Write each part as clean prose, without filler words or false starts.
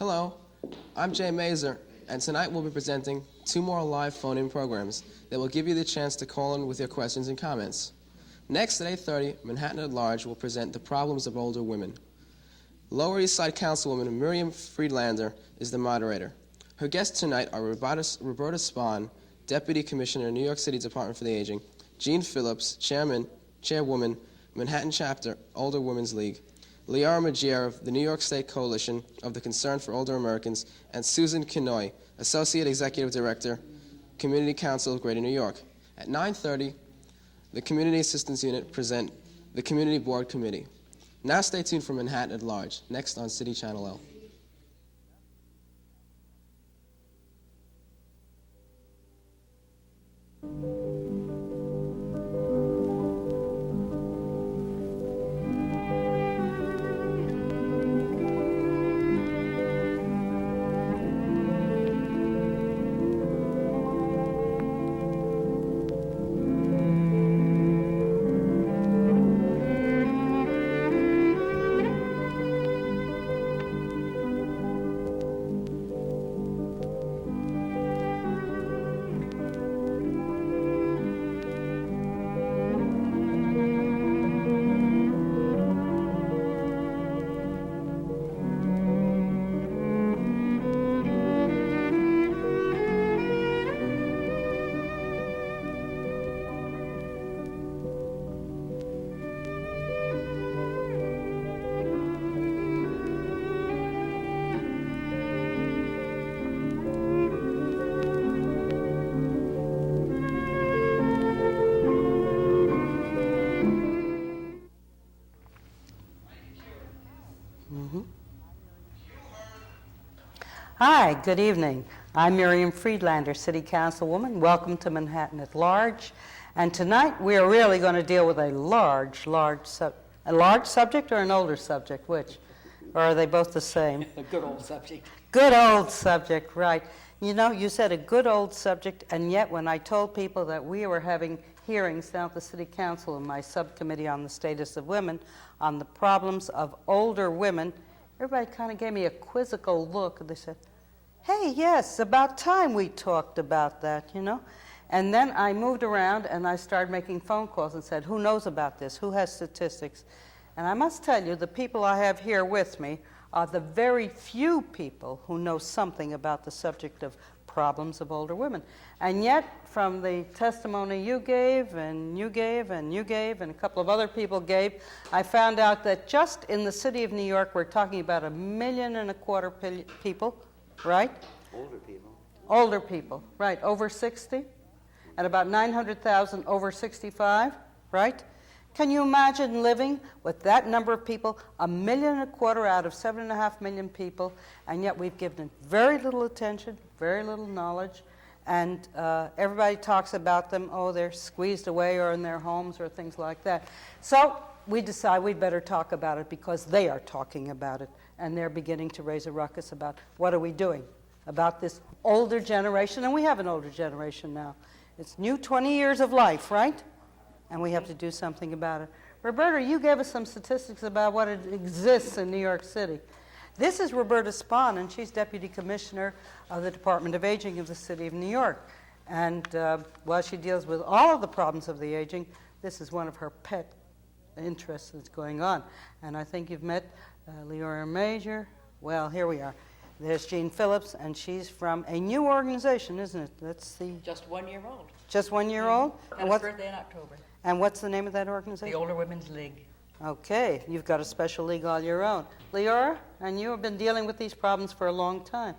Hello, I'm Jay Mazer, and tonight we'll be presenting 2 more live phone-in programs that will give you the chance to call in with your questions and comments. Next at 8:30, Manhattan at Large will present the problems of older women. Lower East Side Councilwoman Miriam Friedlander is the moderator. Her guests tonight are Roberta Spohn, Deputy Commissioner, New York City Department for the Aging, Jean Phillips, Chairwoman, Manhattan Chapter, Older Women's League, Leora Magier of the New York State Coalition of the Concern for Older Americans, and Susan Kinoy, Associate Executive Director, Community Council of Greater New York. At 9:30, the Community Assistance Unit present the Community Board Committee. Now stay tuned for Manhattan at Large, next on City Channel L. Hi, good evening. I'm Miriam Friedlander, City Councilwoman. Welcome to Manhattan at Large. And tonight we are really going to deal with a large subject or an older subject, which? Or are they both the same? A good old subject. Good old subject, right. You know, you said a good old subject, and yet when I told people that we were having hearings down at the City Council in my subcommittee on the status of women on the problems of older women, everybody kind of gave me a quizzical look. They said, hey, yes, about time we talked about that, you know. And then I moved around and I started making phone calls and said, who knows about this? Who has statistics? And I must tell you, the people I have here with me are the very few people who know something about the subject of problems of older women. And yet, from the testimony you gave, and you gave, and you gave, and a couple of other people gave, I found out that just in the city of New York, we're talking about 1.25 million people, right? Older people. Older people, right, over 60, and about 900,000 over 65, right? Can you imagine living with that number of people, 1.25 million out of 7.5 million people, and yet we've given it very little attention, very little knowledge, and everybody talks about them, oh, they're squeezed away or in their homes or things like that. So we decide we better talk about it because they are talking about it, and they're beginning to raise a ruckus about what are we doing about this older generation, and we have an older generation now. It's new 20 years of life, right? And we have to do something about it. Roberta, you gave us some statistics about what exists in New York City. This is Roberta Spohn, and she's Deputy Commissioner of the Department of Aging of the City of New York. And while she deals with all of the problems of the aging, this is one of her pet interests that's going on. And I think you've met Leora Magier. Well, here we are. There's Jean Phillips, and she's from a new organization, isn't it? That's the... Just 1 year old. Just 1 year old? And his birthday in October. And what's the name of that organization? The Older Women's League. Okay, you've got a special league all your own. Leora, and you have been dealing with these problems for a long time.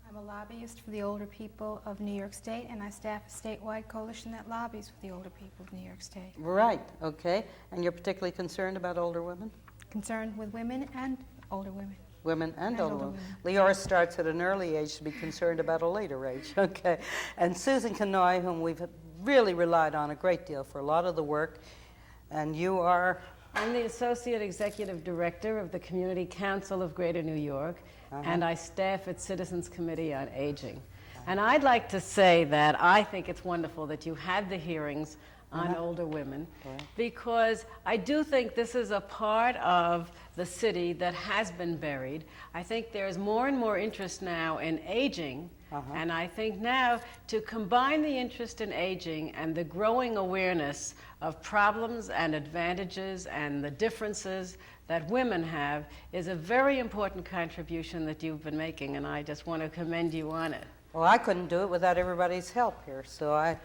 I'm a lobbyist for the older people of New York State, and I staff a statewide coalition that lobbies for the older people of New York State. Right, okay. And you're particularly concerned about older women? Concerned with women and older women. Women and older women. Leora starts at an early age to be concerned about a later age, okay. And Susan Kinoy, whom we've really relied on a great deal for a lot of the work, and you are... I'm the Associate Executive Director of the Community Council of Greater New York, and I staff at Citizens Committee on Aging. And I'd like to say that I think it's wonderful that you had the hearings on older women, Right. because I do think this is a part of the city that has been buried. I think there's more and more interest now in aging, and I think now to combine the interest in aging and the growing awareness of problems and advantages and the differences that women have is a very important contribution that you've been making, and I just want to commend you on it. Well, I couldn't do it without everybody's help here, so I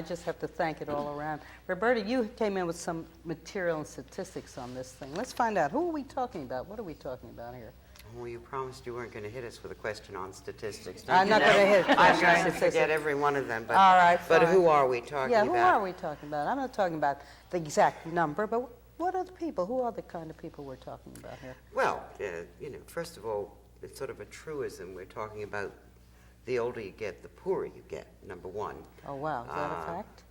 just have to thank it all around. Roberta, you came in with some material and statistics on this thing. Let's find out. Who are we talking about? What are we talking about here? Well, you promised you weren't going to hit us with a question on statistics. I'm not going to hit a I'm question on going to statistics. forget every one of them. But, All right, but fine. who are we talking Yeah, about? who are we talking about? I'm not talking about the exact number, but what are the people? Who are the kind of people we're talking about here? Well, first of all, it's sort of a truism. We're talking about the older you get, the poorer you get, number one. Oh, wow. Is that a fact?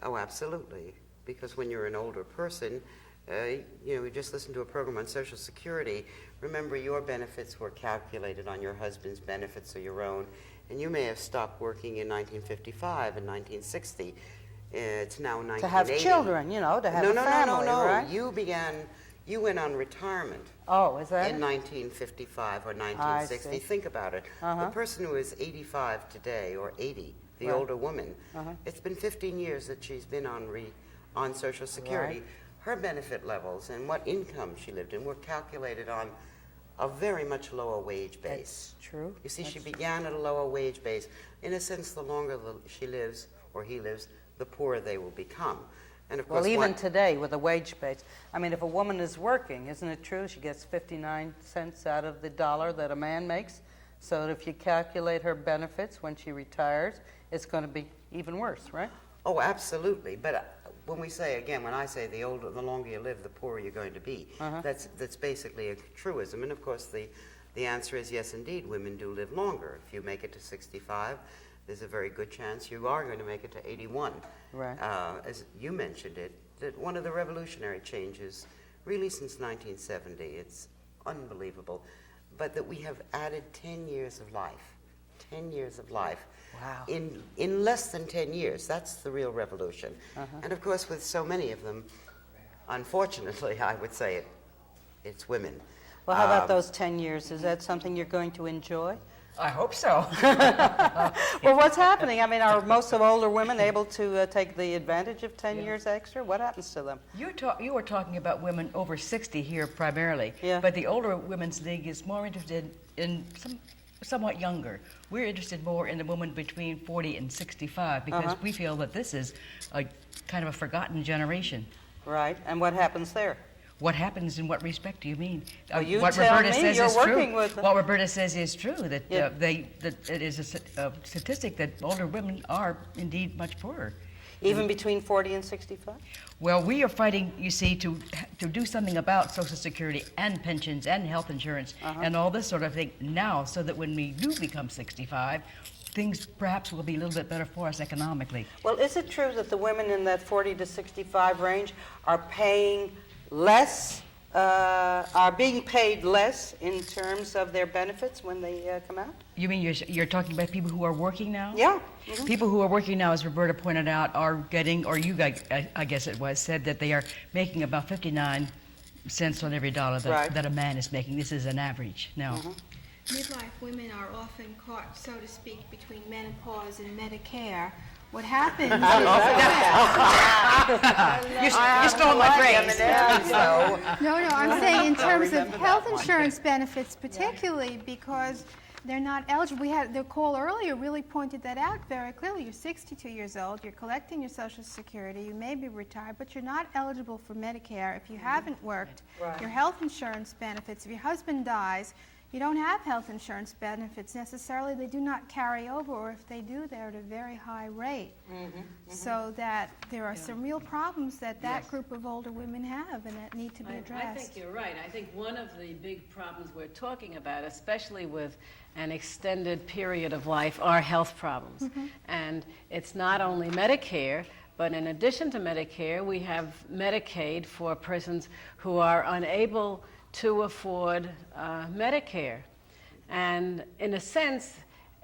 Oh, absolutely. Because when you're an older person, we just listened to a program on Social Security. Remember, your benefits were calculated on your husband's benefits or your own, and you may have stopped working in 1955 and 1960. It's now 1980. To have children, to have a family, no. right? You went on retirement. Oh, is that In it? 1955 or I 1960. see. Think about it. The person who is 85 today, or 80, the Right. older woman, it's been 15 years that she's been on Social Security. Right. Her benefit levels and what income she lived in were calculated on a very much lower wage base. That's true. You see, she began at a lower wage base. In a sense, the longer she lives, or he lives, the poorer they will become. And of course, Well, even today with a wage base, I mean, if a woman is working, isn't it true? She gets 59 cents out of the dollar that a man makes. So if you calculate her benefits when she retires, it's going to be even worse, right? Oh, absolutely. But when I say the longer you live, the poorer you're going to be. That's basically a truism. And of course, the answer is yes, indeed, women do live longer. If you make it to 65, there's a very good chance you are going to make it to 81. Right. As you mentioned it, that one of the revolutionary changes, really since 1970, it's unbelievable, but that we have added 10 years of life. 10 years of life. Wow. In less than 10 years. That's the real revolution. And of course, with so many of them, unfortunately, I would say it's women. Well, how about those 10 years? Is that something you're going to enjoy? I hope so. Well, what's happening? I mean, are most of older women able to take the advantage of 10 years extra? What happens to them? You were talking about women over 60 here primarily, Yeah. but the older women's league is more interested in somewhat younger. We're interested more in the woman between 40 and 65 because we feel that this is a kind of a forgotten generation. Right. And what happens there? What happens in what respect do you mean? Well, you what tell Roberta me. says You're is working true. with them. What Roberta says is true, that Yeah. that it is a statistic that older women are indeed much poorer. Even between 40 and 65? Well, we are fighting, you see, to do something about Social Security and pensions and health insurance and all this sort of thing now, so that when we do become 65, things perhaps will be a little bit better for us economically. Well, is it true that the women in that 40 to 65 range are paying less, are being paid less in terms of their benefits when they come out? You mean you're talking about people who are working now? Yeah. People who are working now, as Roberta pointed out, are getting, or you guys, I guess it was, said that they are making about 59 cents on every dollar Right. that a man is making. This is an average now. Midlife women are often caught, so to speak, between menopause and Medicare. What happens is You stole my phrase. No, I'm saying in terms of health insurance benefits particularly, because they're not eligible. We had the call earlier really pointed that out very clearly. You're 62 years old, you're collecting your Social Security, you may be retired, but you're not eligible for Medicare if you haven't worked. Right. Your health insurance benefits, if your husband dies, you don't have health insurance benefits necessarily. They do not carry over, or if they do, they're at a very high rate. So that there are some real problems that group of older women have and that need to be addressed. I think you're right. I think one of the big problems we're talking about, especially with an extended period of life, are health problems. And it's not only Medicare, but in addition to Medicare, we have Medicaid for persons who are unable to afford Medicare. And in a sense,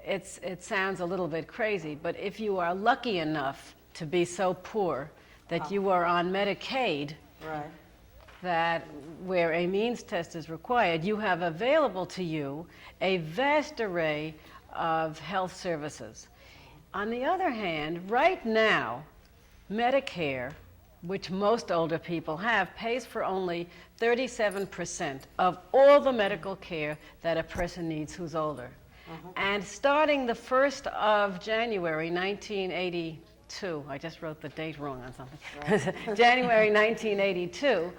it sounds a little bit crazy, but if you are lucky enough to be so poor that you are on Medicaid, Right. that where a means test is required, you have available to you a vast array of health services. On the other hand, right now, Medicare, which most older people have, pays for only 37% of all the medical care that a person needs who's older. And starting the 1st of January 1982, I just wrote the date wrong on something, January 1982,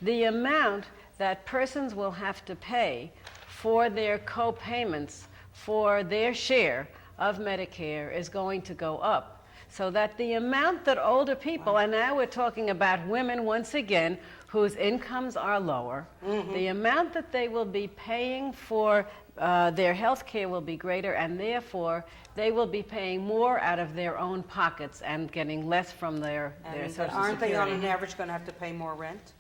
the amount that persons will have to pay for their co-payments for their share of Medicare is going to go up. So that the amount that older people, and now we're talking about women once again, whose incomes are lower, the amount that they will be paying for their health care will be greater, and therefore they will be paying more out of their own pockets and getting less from their Social Aren't they on Security. an average going to have to pay more rent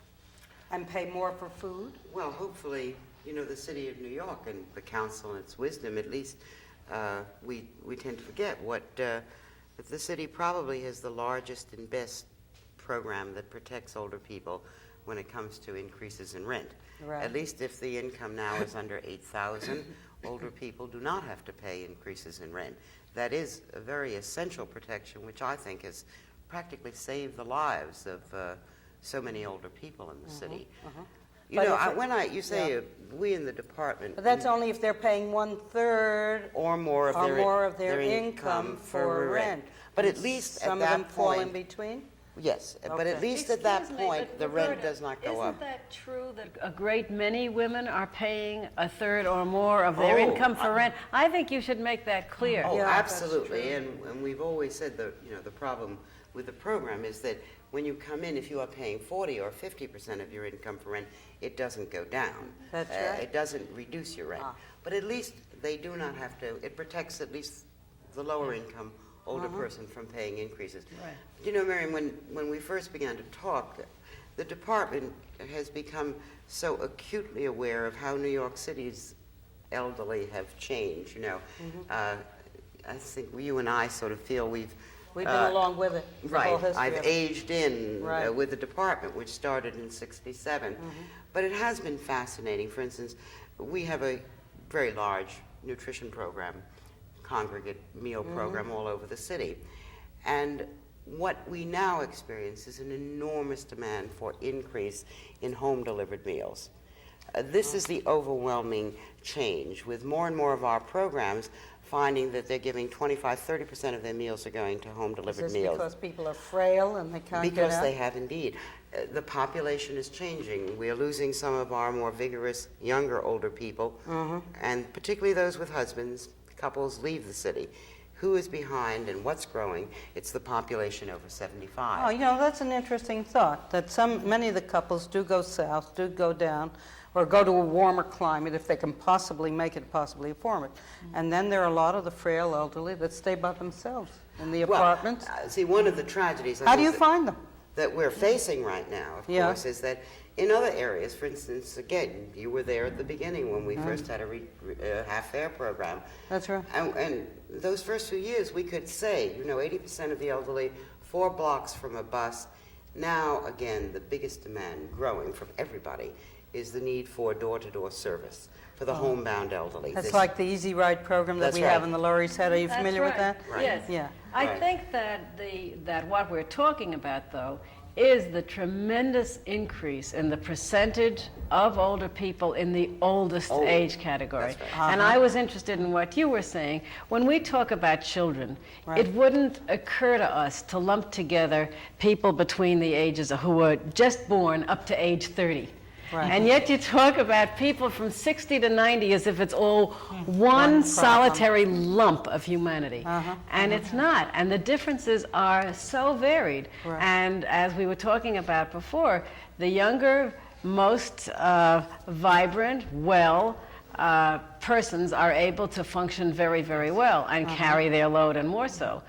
and pay more for food? Well, hopefully, you know, the city of New York and the council and its wisdom, at least we tend to forget that the city probably has the largest and best program that protects older people when it comes to increases in rent. Right. At least if the income now is under $8,000, older people do not have to pay increases in rent. That is a very essential protection, which I think has practically saved the lives of so many older people in the city. You But know, if it- you say we in the department, But that's only if they're paying 1/3 or more of their income for rent. But at least Some at of them that fall in point, between? yes. But Okay. at least at that Excuse me, point, but the rent Roberta, does not go up. Isn't that true that a great many women are paying 1/3 or more of their Oh, income for rent? I think you should make that clear. Oh, Yeah, that's absolutely. And we've always said that, you know, the problem with the program is that when you come in, if you are paying 40 or 50% of your income for rent, it doesn't go down. That's right. It doesn't reduce your rent. But at least they do not have to, it protects at least the lower income older person from paying increases. Right. You know, Miriam, when we first began to talk, the department has become so acutely aware of how New York City's elderly have changed, you know. I think you and I sort of feel we've We've been along with it, the whole right. history I've of it. aged in Right. with the department, which started in '67. But it has been fascinating. For instance, we have a very large nutrition program, congregate meal program all over the city. And what we now experience is an enormous demand for increase in home-delivered meals. This is the overwhelming change, with more and more of our programs finding that they're giving 25-30% of their meals are going to Is home-delivered this meals. because people are frail and they can't get Because out? they have indeed. The population is changing. We are losing some of our more vigorous, younger, older people, and particularly those with husbands. Couples leave the city. Who is behind and what's growing? It's the population over 75. Oh, you know, that's an interesting thought, that many of the couples do go south, do go down, or go to a warmer climate if they can possibly make it, possibly afford it. And then there are a lot of the frail elderly that stay by themselves in the apartments. See, one of the tragedies I How do think you that- find them? that we're facing right now, of Yeah. course, is that in other areas, for instance, again, you were there at the beginning when we first had a half-fare program. That's right. And those first few years, we could say, you know, 80% of the elderly, 4 blocks from a bus. Now, again, the biggest demand growing from everybody is the need for door-to-door service for the homebound elderly. That's This- like the Easy Ride program that That's we have right. in the Lower East Side. Are you That's familiar with right. that? Right. Yes. Yeah. I Right. think that what we're talking about, though, is the tremendous increase in the percentage of older people in the oldest Older. age category. That's right. And I was interested in what you were saying. When we talk about children, Right. it wouldn't occur to us to lump together people between the ages who were just born up to age 30. Right. And yet you talk about people from 60 to 90 as if it's all one problem. solitary lump of humanity. And it's not. And the differences are so varied. Right. And as we were talking about before, the younger, most vibrant, well persons are able to function very, very well and carry their load, and more so.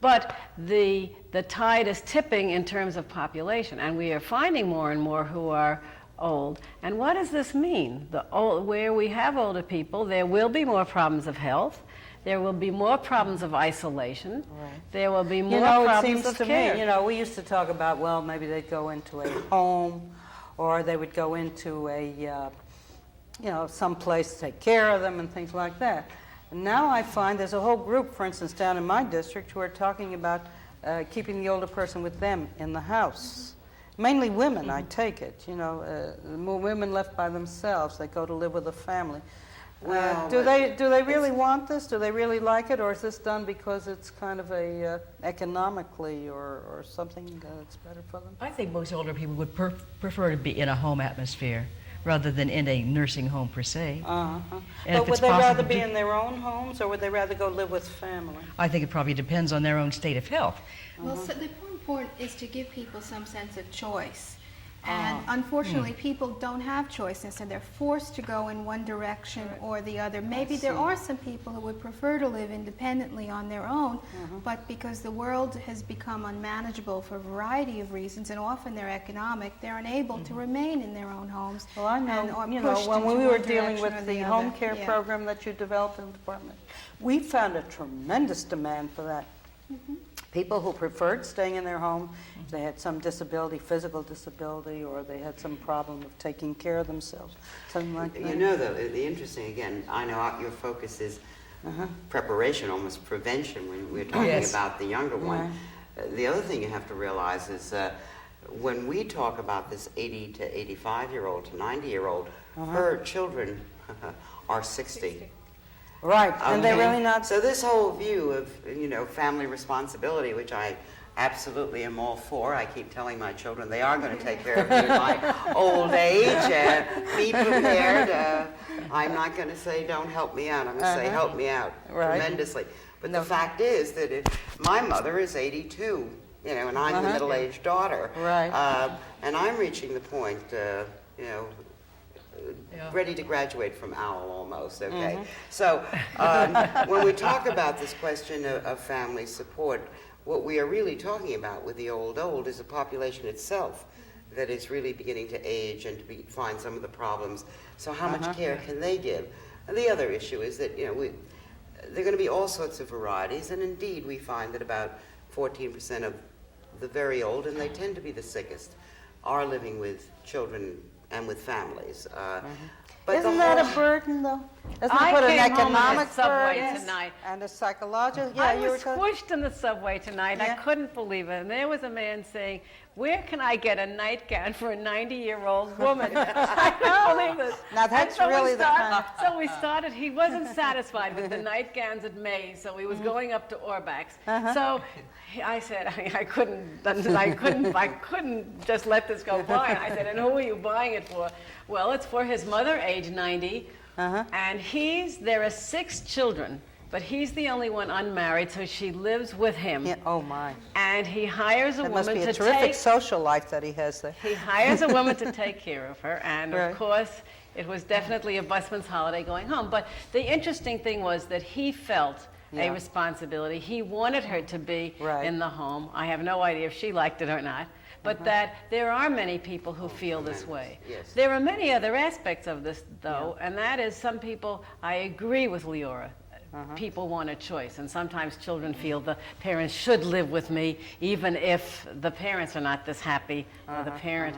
But the tide is tipping in terms of population, and we are finding more and more who are old. And what does this mean? Where we have older people, there will be more problems of health. there will be more problems of isolation. Right. There will be more You know, it problems seems of to care. me, you know, we used to talk about, well, maybe they'd go into a home, or they would go into a, you know, some place to take care of them and things like that. And now I find there's a whole group, for instance, down in my district, who are talking about keeping the older person with them in the house. Mainly women, I take it. You know, the more women left by themselves, they go to live with a family. Well, do they really want this? Do they really like it, or is this done because it's kind of a economically or something that's better for them? I think most older people would prefer to be in a home atmosphere rather than in a nursing home per se. Uh-huh. And But if would it's they rather possible be to- in their own homes, or would they rather go live with family? I think it probably depends on their own state of health. Well, so the important is to give people some sense of choice. And unfortunately, people don't have choices, and they're forced to go in one direction or the other. Maybe there are some people who would prefer to live independently on their own, but because the world has become unmanageable for a variety of reasons, and often they're economic, they're unable to remain in their own homes. Well, I and know, are you know, pushed when into we were one dealing direction with or the other. home care Yeah. program that you developed in the department, we found a tremendous demand for that. People who preferred staying in their home, if they had some disability, physical disability, or they had some problem of taking care of themselves, something like that. You know, the interesting, again, I know your focus is preparation, almost prevention, when we're talking Yes. about the younger one. Right. The other thing you have to realize is when we talk about this 80 to 85-year-old to 90-year-old, her children are 60. Right, and they're Okay? really not. So this whole view of, you know, family responsibility, which I absolutely am all for. I keep telling my children they are going to take care of me in my old age. Be prepared. I'm not going to say don't help me out. I'm going to say help me out tremendously. But the fact is that my mother is 82, you know, and I'm the middle-aged daughter. Right. And I'm reaching the point, you know, ready to graduate from OWL almost, okay? So when we talk about this question of family support, what we are really talking about with the old is the population itself that is really beginning to age and to find some of the problems. So how much care can they give? And the other issue is that, you know, there are going to be all sorts of varieties, and indeed we find that about 14% of the very old, and they tend to be the sickest, are living with children and with families. But Isn't that a burden, though? Doesn't it I put an came home in the economic subway burden tonight. and a psychological? Yeah, I you were was talking. squished in the subway tonight. I Yeah. couldn't believe it. And there was a man saying, "Where can I get a nightgown for a 90-year-old woman?" I couldn't believe this. Now, that's And so really the kind of- So we started. He wasn't satisfied with the nightgowns at Mays, so he was going up to Orbach's. So I said, I couldn't just let this go by. I said, "And who are you buying it for?" Well, it's for his mother, age 90, and there are 6 children, but he's the only one unmarried, so she lives with him. Yeah, oh, my. And he hires a That must woman be a to terrific take. social life that he has there. He hires a woman to take care of her, and Right. of course, it was definitely a busman's holiday going home. But the interesting thing was that he felt a responsibility. He wanted her to be Right. in the home. I have no idea if she liked it or not. But that there are many people who feel this way. Yes. There are many other aspects of this, though, and that is some people, I agree with Leora, people want a choice, and sometimes children feel the parents should live with me, even if the parents are not this happy, or the parent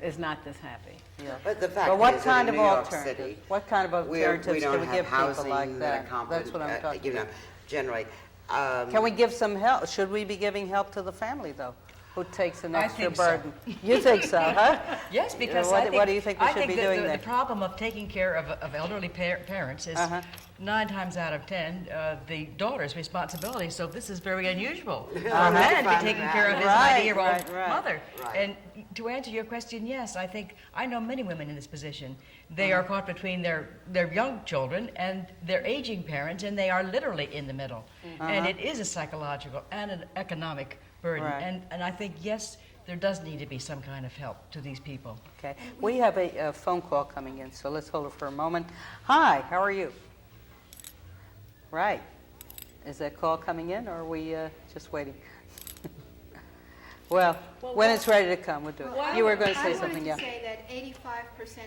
is not this happy. But the fact But what is kind that of in New York alternatives? City, What kind of we alternatives don't can we have give people housing like that? that That's what I'm talking you know, about. generally. Can we give some help? Should we be giving help to the family, though, who takes an I extra think so. burden? You think so, huh? Yes, because What- I think, what do you think we I should think be that doing the there? problem of taking care of elderly parents is 9 times out of 10 the daughter's responsibility. So this is very unusual for a man to be taking care of his Right, 90-year-old right. mother. Right. And to answer your question, yes, I think I know many women in this position. They are caught between their young children and their aging parents, and they are literally in the middle. And it is a psychological and an economic burden. Right. And I think, yes, there does need to be some kind of help to these people. Okay. We have a phone call coming in, so let's hold it for a moment. Hi, how are you? Right. Is that call coming in, or are we just waiting? Well, when it's ready to come, we'll do it. You were going to say something, I yeah. wanted to say that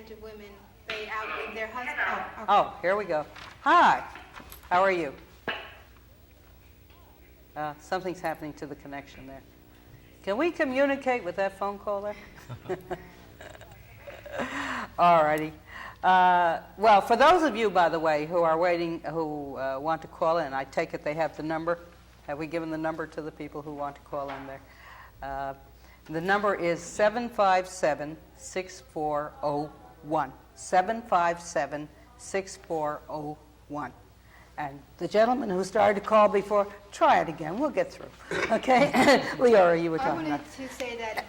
85% of women, they outlive their husband. Oh, here we go. Hi, how are you? Something's happening to the connection there. Can we communicate with that phone call there? All righty. Well, for those of you, by the way, who are waiting, who want to call in, I take it they have the number. Have we given the number to the people who want to call in there? The number is 757-6401. 757-6401. And the gentleman who started to call before, try it again. We'll get through. Okay? Leora, you were I talking wanted about. to say that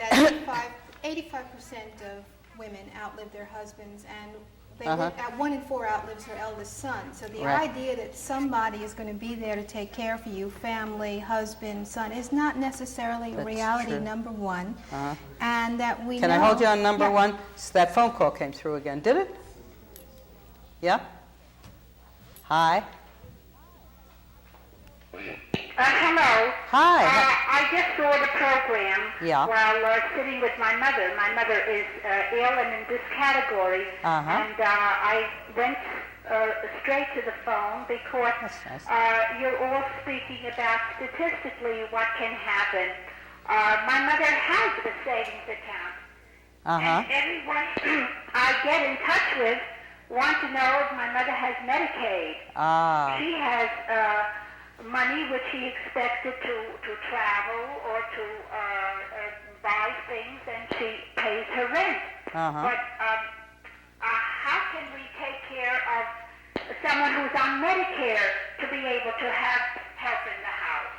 85% of women outlive their husbands, and they live, 1 in 4 outlives her eldest son. So the Right. idea that somebody is going to be there to take care of you, family, husband, son, is not necessarily a That's reality, true. number one. And that we Can know... I hold you on number Yeah. one? That phone call came through again. Did it? Yeah? Hi. Hello. Hi. I just saw the program Yeah. while sitting with my mother. My mother is ill and in this category. And I went straight to the phone because That's nice. you're all speaking about statistically what can happen. My mother has a savings account. And everyone I get in touch with want to know if my mother has Medicaid. She has money which she expected to travel or to buy things, and she pays her rent. But how can we take care of someone who's on Medicare to be able to have help in the house?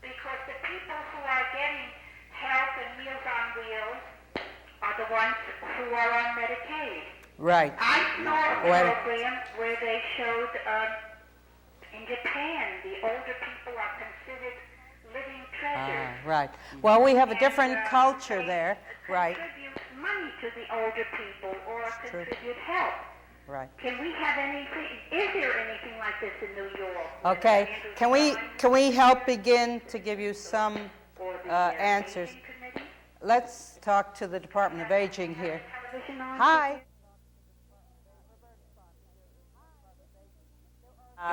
Because the people who are getting help and Meals on Wheels are the ones who are on Medicaid. Right. I saw a program where they showed in Japan the older people are considered living treasures. Right. Well, we have a different And, culture they there. Right. Contribute money to the older people or true. contribute help. Right. Can we have anything? Is there anything like this in New York? Okay. Andrew Can we help begin to give you some or the answers? Aging Committee? Let's talk to the Department of Aging here. Television on? Hi.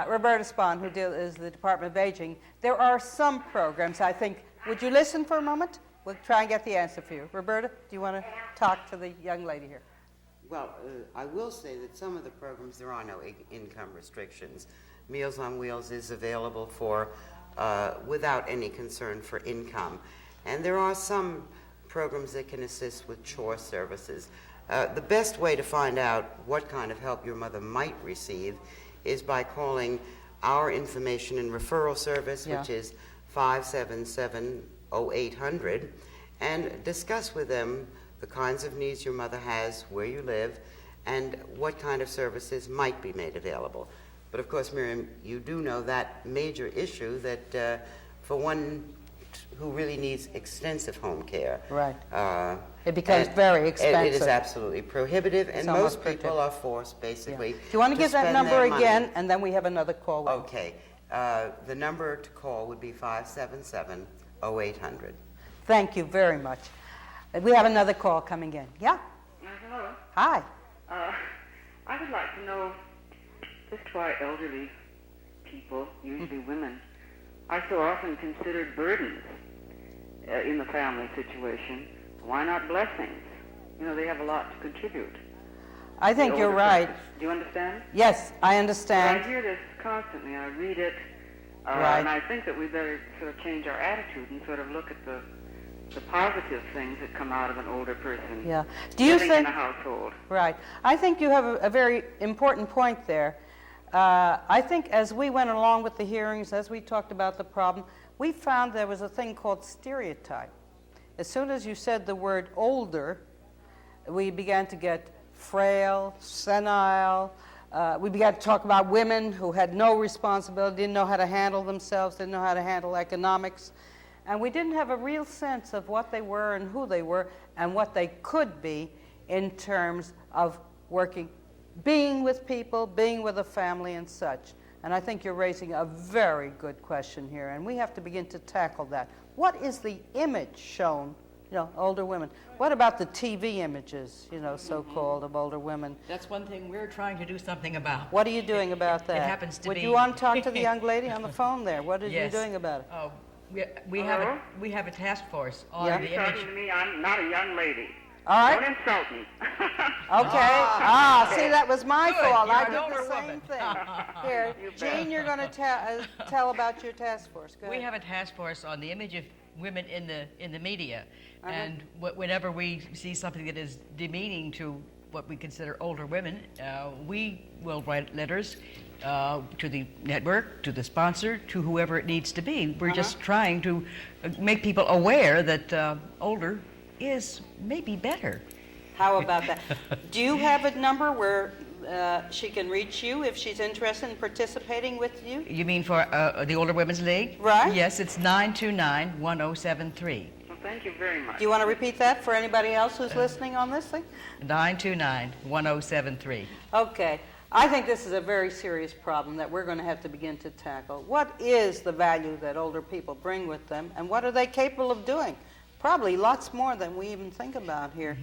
Roberta Spohn, who is the Department of Aging. There are some programs, I think. Would you listen for a moment? We'll try and get the answer for you. Roberta, do you want to talk to the young lady here? Well, I will say that some of the programs, there are no income restrictions. Meals on Wheels is available for without any concern for income. And there are some programs that can assist with chore services. The best way to find out what kind of help your mother might receive is by calling our information and referral service, which is 577-0800, and discuss with them the kinds of needs your mother has, where you live, and what kind of services might be made available. But of course, Miriam, you do know that major issue that for one who really needs extensive home care. Right. It becomes very expensive. It is absolutely prohibitive, and almost most people are forced, basically. Do you want to give that spend number their money. again, and then we have another call? Okay. The number to call would be 577-0800. Thank you very much. We have another call coming in. Yeah? Hello. Hi. I would like to know, just why elderly people, usually women, are so often considered burdens in the family situation. Why not blessings? You know, they have a lot to contribute. I think you're right. Do you understand? Yes, I I understand. hear this constantly. I read it, Right. and I think that we better sort of change our attitude and sort of look at the positive things that come out of an older person Yeah. Do you living in think... a household. Right. I think you have a very important point there. I think as we went along with the hearings, as we talked about the problem, we found there was a thing called stereotype. As soon as you said the word older, we began to get frail, senile. We began to talk about women who had no responsibility, didn't know how to handle themselves, didn't know how to handle economics. And we didn't have a real sense of what they were and who they were and what they could be in terms of working, being with people, being with a family and such. And I think you're raising a very good question here, and we have to begin to tackle that. What is the image shown, older women? What about the TV images, so-called, of older women? That's one thing we're trying to do something about. What are you doing about that? It happens to Would be... you want to talk to the young lady on the phone there? What are you Yes. doing about it? We have a task force on Yeah. the You're talking image. to me. I'm not a young lady. All right. Don't insult me. Okay. See, that was my Good. fault. You're I an did older the same woman. thing. Here, You bet. Jean, you're going to tell about your task force. Go We ahead. have a task force on the image of women in the media, and whenever we see something that is demeaning to what we consider older women, we will write letters to the network, to the sponsor, to whoever it needs to be. We're just trying to make people aware that older is maybe better. How about that? Do you have a number where she can reach you if she's interested in participating with you? You mean for the Older Women's League? Right. Yes, it's 929-1073. Well, thank you very much. Do you want to repeat that for anybody else who's listening on this thing? 929-1073. Okay. I think this is a very serious problem that we're going to have to begin to tackle. What is the value that older people bring with them, and what are they capable of doing? Probably lots more than we even think about here.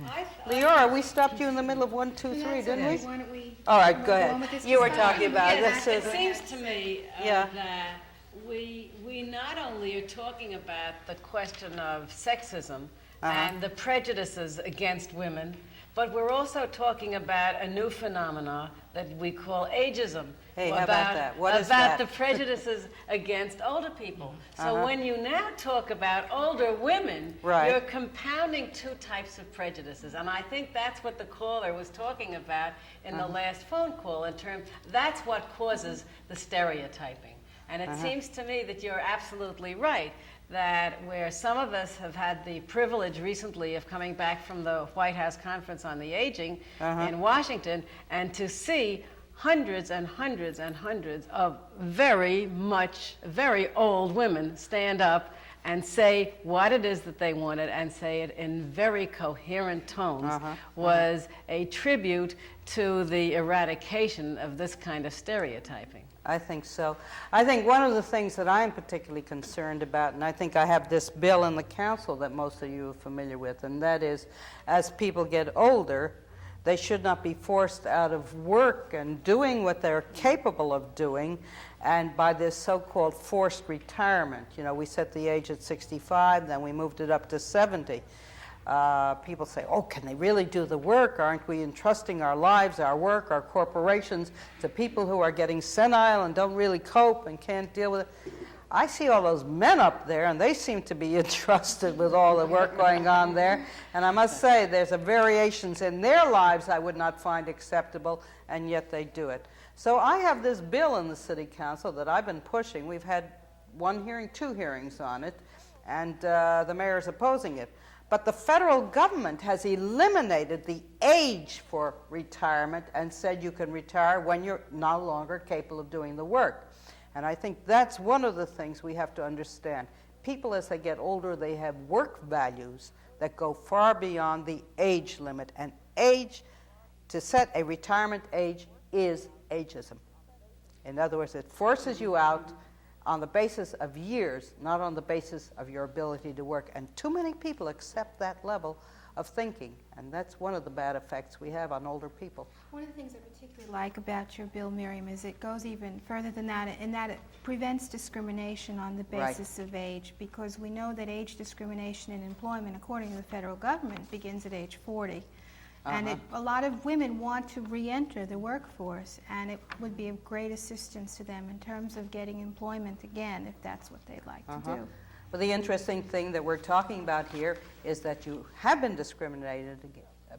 Leora, we stopped you in the middle of 1, 2, 3, didn't we? Why don't we? All right, go on ahead. with this You were discussion? talking about Yes, this. it seems to me Yeah. that we not only are talking about the question of sexism and the prejudices against women, but we're also talking about a new phenomena that we call ageism. Hey, how about that? What is about that? the prejudices against older people. So when you now talk about older women, Right. you're compounding two types of prejudices. And I think that's what the caller was talking about in the last phone call in terms, that's what causes the stereotyping. And it seems to me that you're absolutely right, that where some of us have had the privilege recently of coming back from the White House Conference on the Aging in Washington, and to see hundreds and hundreds and hundreds of very old women stand up and say what it is that they wanted, and say it in very coherent tones, was a tribute to the eradication of this kind of stereotyping. I think so. I think one of the things that I'm particularly concerned about, and I think I have this bill in the council that most of you are familiar with, and that is, as people get older, they should not be forced out of work and doing what they're capable of doing, and by this so-called forced retirement. You know, we set the age at 65, then we moved it up to 70. People say, oh, can they really do the work? Aren't we entrusting our lives, our work, our corporations to people who are getting senile and don't really cope and can't deal with it? I see all those men up there, and they seem to be entrusted with all the work going on there. And I must say, there's a variations in their lives I would not find acceptable, and yet they do it. So I have this bill in the City Council that I've been pushing. We've had 1 hearing, 2 hearings on it, and the mayor is opposing it. But the federal government has eliminated the age for retirement and said you can retire when you're no longer capable of doing the work. And I think that's one of the things we have to understand. People, as they get older, they have work values that go far beyond the age limit. And age, to set a retirement age, is ageism. In other words, it forces you out on the basis of years, not on the basis of your ability to work. And too many people accept that level of thinking, and that's one of the bad effects we have on older people. One of the things I particularly like about your bill, Miriam, is it goes even further than that, in that it prevents discrimination on the basis of age, because we know that age discrimination in employment, according to the federal government, begins at age 40. And a lot of women want to re-enter the workforce, and it would be of great assistance to them in terms of getting employment again, if that's what they'd like to do. Well, the interesting thing that we're talking about here is that you have been discriminated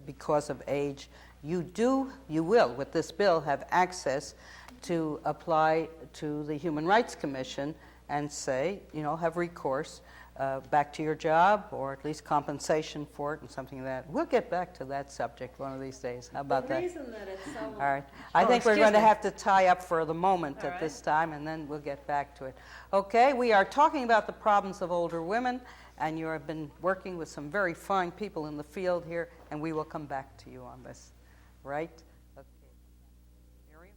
because of age. You will, with this bill, have access to apply to the Human Rights Commission and say, you know, have recourse back to your job, or at least compensation for it and something like that. We'll get back to that subject one of these days. How about that? The reason that it's so... All right. I think we're excuse going to me. have to tie up for the moment at this time, and then we'll get back to it. Okay, we are talking about the problems of older women, and you have been working with some very fine people in the field here, and we will come back to you on this. Right? Okay. Miriam?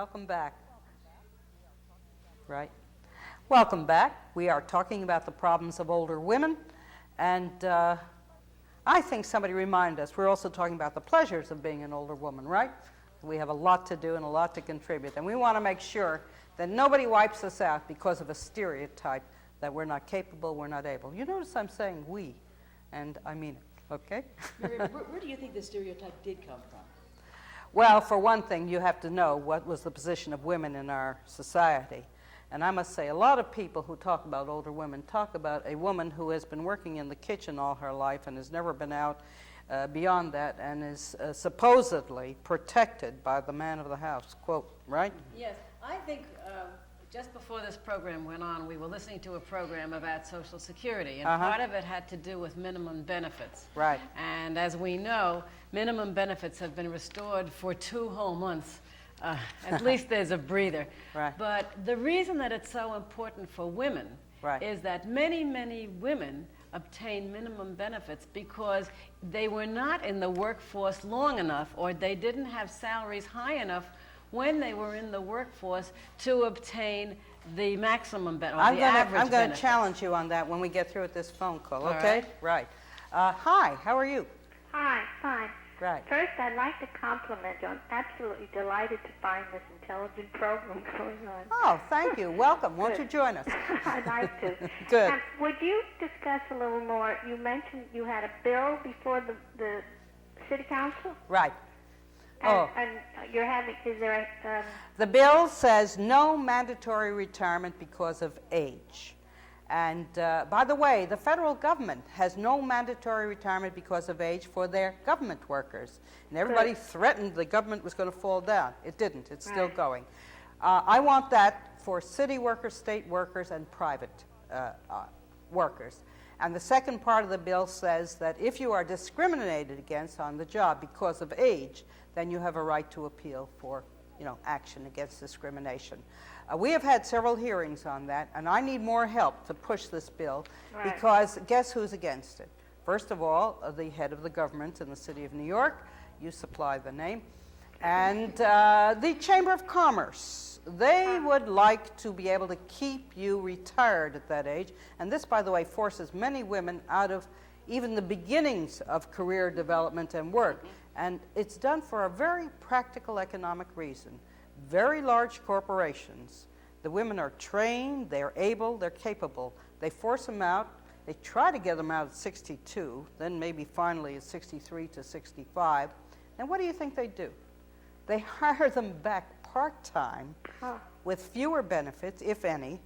welcome back. Right. Welcome back. We are talking about the problems of older women, and I think somebody reminded us we're also talking about the pleasures of being an older woman, right? We have a lot to do and a lot to contribute, and we want to make sure that nobody wipes us out because of a stereotype that we're not capable, we're not able. You notice I'm saying we, and I mean it, okay? Miriam, where do you think the stereotype did come from? Well, for one thing, you have to know what was the position of women in our society. And I must say, a lot of people who talk about older women talk about a woman who has been working in the kitchen all her life and has never been out beyond that and is supposedly protected by the man of the house, quote, right? Yes, I think just before this program went on, we were listening to a program about Social Security, and part of it had to do with minimum benefits. Right. And as we know, minimum benefits have been restored for 2 whole months. At least there's a breather. Right. But the reason that it's so important for women is that many, many women obtain minimum benefits because they were not in the workforce long enough, or they didn't have salaries high enough when they were in the workforce to obtain the maximum benefit, or the average benefit. I'm going to challenge you on that when we get through with this phone call, okay? Right. Hi, how are you? Hi, fine. Right. First, I'd like to compliment you. I'm absolutely delighted to find this intelligent program going on. Oh, thank you. Welcome. Won't you join us? I'd like to. Good. Would you discuss a little more? You mentioned you had a bill before the city council? Right. And you're having, is there a... The bill says no mandatory retirement because of age. And by the way, the federal government has no mandatory retirement because of age for their government workers. And everybody threatened the government was going to fall down. It didn't. It's still going. I want that for city workers, state workers, and private workers. And the second part of the bill says that if you are discriminated against on the job because of age, then you have a right to appeal for, action against discrimination. We have had several hearings on that, and I need more help to push this bill because guess who's against it? First of all, the head of the government in the city of New York, you supply the name, and the Chamber of Commerce. They would like to be able to keep you retired at that age, and this, by the way, forces many women out of even the beginnings of career development and work, and it's done for a very practical economic reason. Very large corporations, the women are trained, they're able, they're capable. They force them out. They try to get them out at 62, then maybe finally at 63 to 65. And what do you think they do? They hire them back part-time with fewer benefits, if any,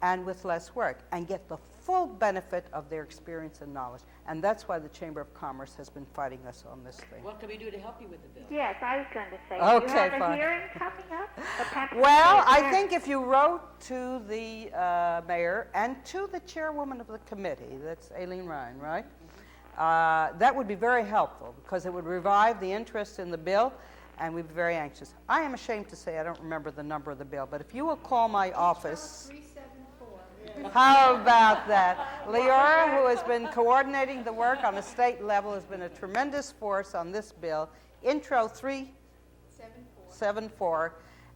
and with less work, and get the full benefit of their experience and knowledge. And that's why the Chamber of Commerce has been fighting us on this thing. What can we do to help you with the bill? Yes, I was going to say. Okay, do you have fine. a hearing coming up? Well, I think if you wrote to the mayor and to the chairwoman of the committee, that's Aileen Ryan, right? That would be very helpful because it would revive the interest in the bill, and we'd be very anxious. I am ashamed to say I don't remember the number of the bill, but if you will call my office... 374. How about that? Leora, who has been coordinating the work on a state level, has been a tremendous force on this bill. Intro 374,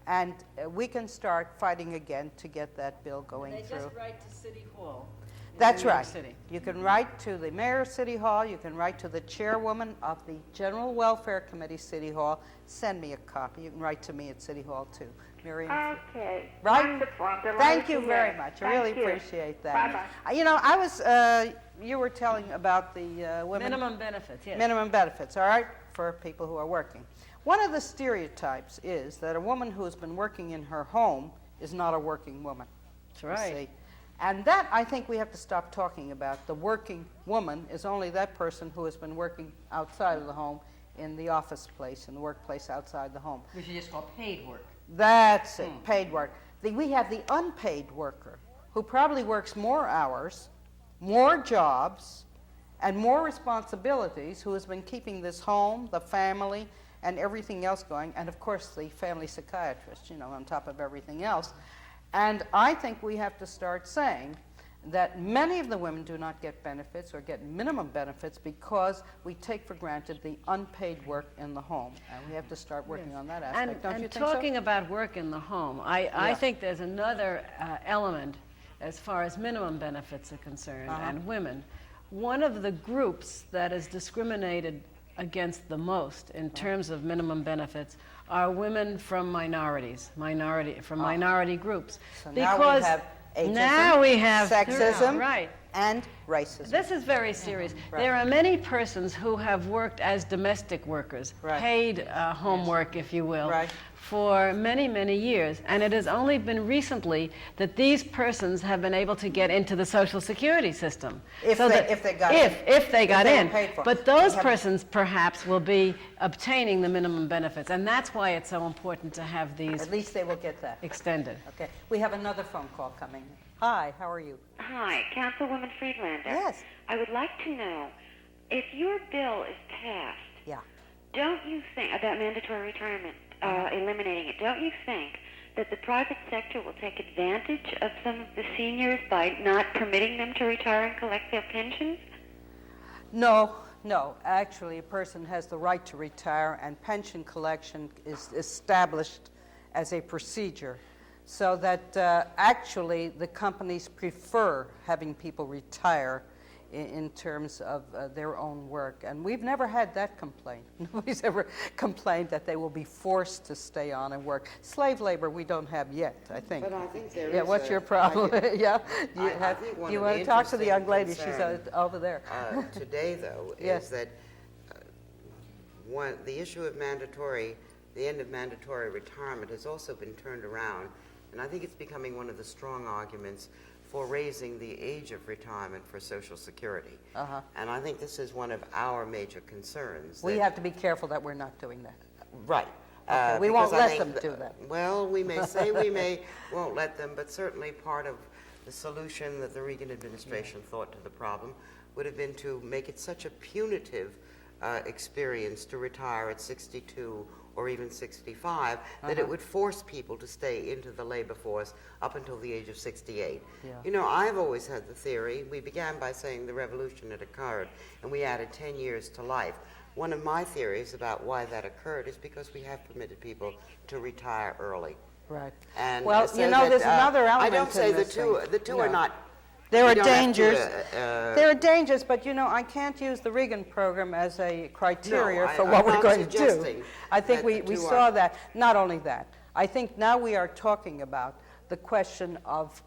and we can start fighting again to get that bill going through. They just write to City Hall. That's right. City. You can write to the mayor of City Hall. You can write to the chairwoman of the General Welfare Committee, City Hall. Send me a copy. You can write to me at City Hall, too. Miriam. Okay. Right? Wonderful. I'm delighted Thank you to very hear. much. I really appreciate that. Bye-bye. You were telling about the women. Minimum benefits, yes. Minimum benefits, all right, for people who are working. One of the stereotypes is that a woman who has been working in her home is not a working woman. That's right. See? And that, I think we have to stop talking about. The working woman is only that person who has been working outside of the home in the office place, in the workplace outside the home. Which is just called paid work. That's it, paid work. We have the unpaid worker who probably works more hours, more jobs, and more responsibilities, who has been keeping this home, the family, and everything else going, and of course the family psychiatrist, on top of everything else. And I think we have to start saying that many of the women do not get benefits or get minimum benefits because we take for granted the unpaid work in the home. And we have to start working on that aspect. Don't you think so? And talking about work in the home, I think there's another element as far as minimum benefits are concerned and women. One of the groups that is discriminated against the most in terms of minimum benefits are women from minority groups. So because now we have ageism, sexism, right, and racism. This is very serious. Right. There are many persons who have worked as domestic workers, paid homework, if you will, for many, many years. And it has only been recently that these persons have been able to get into the Social Security system. If they got in. But those persons perhaps will be obtaining the minimum benefits. And that's why it's so important to have these. At least they will get that. Extended. Okay. We have another phone call coming. Hi, how are you? Hi, Councilwoman Friedlander. Yes. I would like to know, if your bill is passed, don't you think, about mandatory retirement, eliminating it, don't you think that the private sector will take advantage of some of the seniors by not permitting them to retire and collect their pensions? No. Actually, a person has the right to retire, and pension collection is established as a procedure. So that actually the companies prefer having people retire in terms of their own work. And we've never had that complaint. Nobody's ever complained that they will be forced to stay on and work. Slave labor we don't have yet, I think. But I think there is. Yeah, what's your problem? I think one you of want the to talk to the young interesting lady? concerns, She's over there. Today, though, Yes. is that the issue of the end of mandatory retirement has also been turned around, and I think it's becoming one of the strong arguments for raising the age of retirement for Social Security. And I think this is one of our major concerns. We have to be careful that we're not doing that. Right. Okay, we won't let them do that. Well, we may say won't let them, but certainly part of the solution that the Reagan administration thought to the problem would have been to make it such a punitive experience to retire at 62 or even 65, that it would force people to stay into the labor force up until the age of 68. You know, I've always had the theory, we began by saying the revolution had occurred, and we added 10 years to life. One of my theories about why that occurred is because we have permitted people to retire early. Right. And well, so there's another element. I don't say the two are not. There are dangers. There are dangers, but I can't use the Reagan program as a criteria for what we're going to do. I think we saw that. Not only that, I think now we are talking about the question of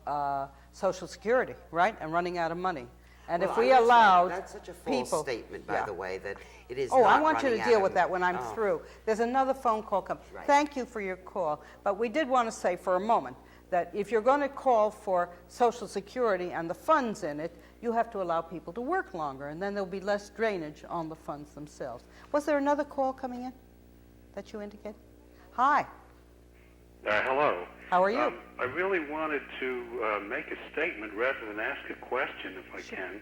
Social Security, right, and running out of money. And if we allowed that's such a false statement, by the way, that it is. I want you to deal with that when I'm through. There's another phone call coming. Right. Thank you for your call, but we did want to say for a moment that if you're going to call for Social Security and the funds in it, you have to allow people to work longer, and then there'll be less drainage on the funds themselves. Was there another call coming in that you indicated? Hi. Hello. How are you? I really wanted to make a statement rather than ask a question, if I can.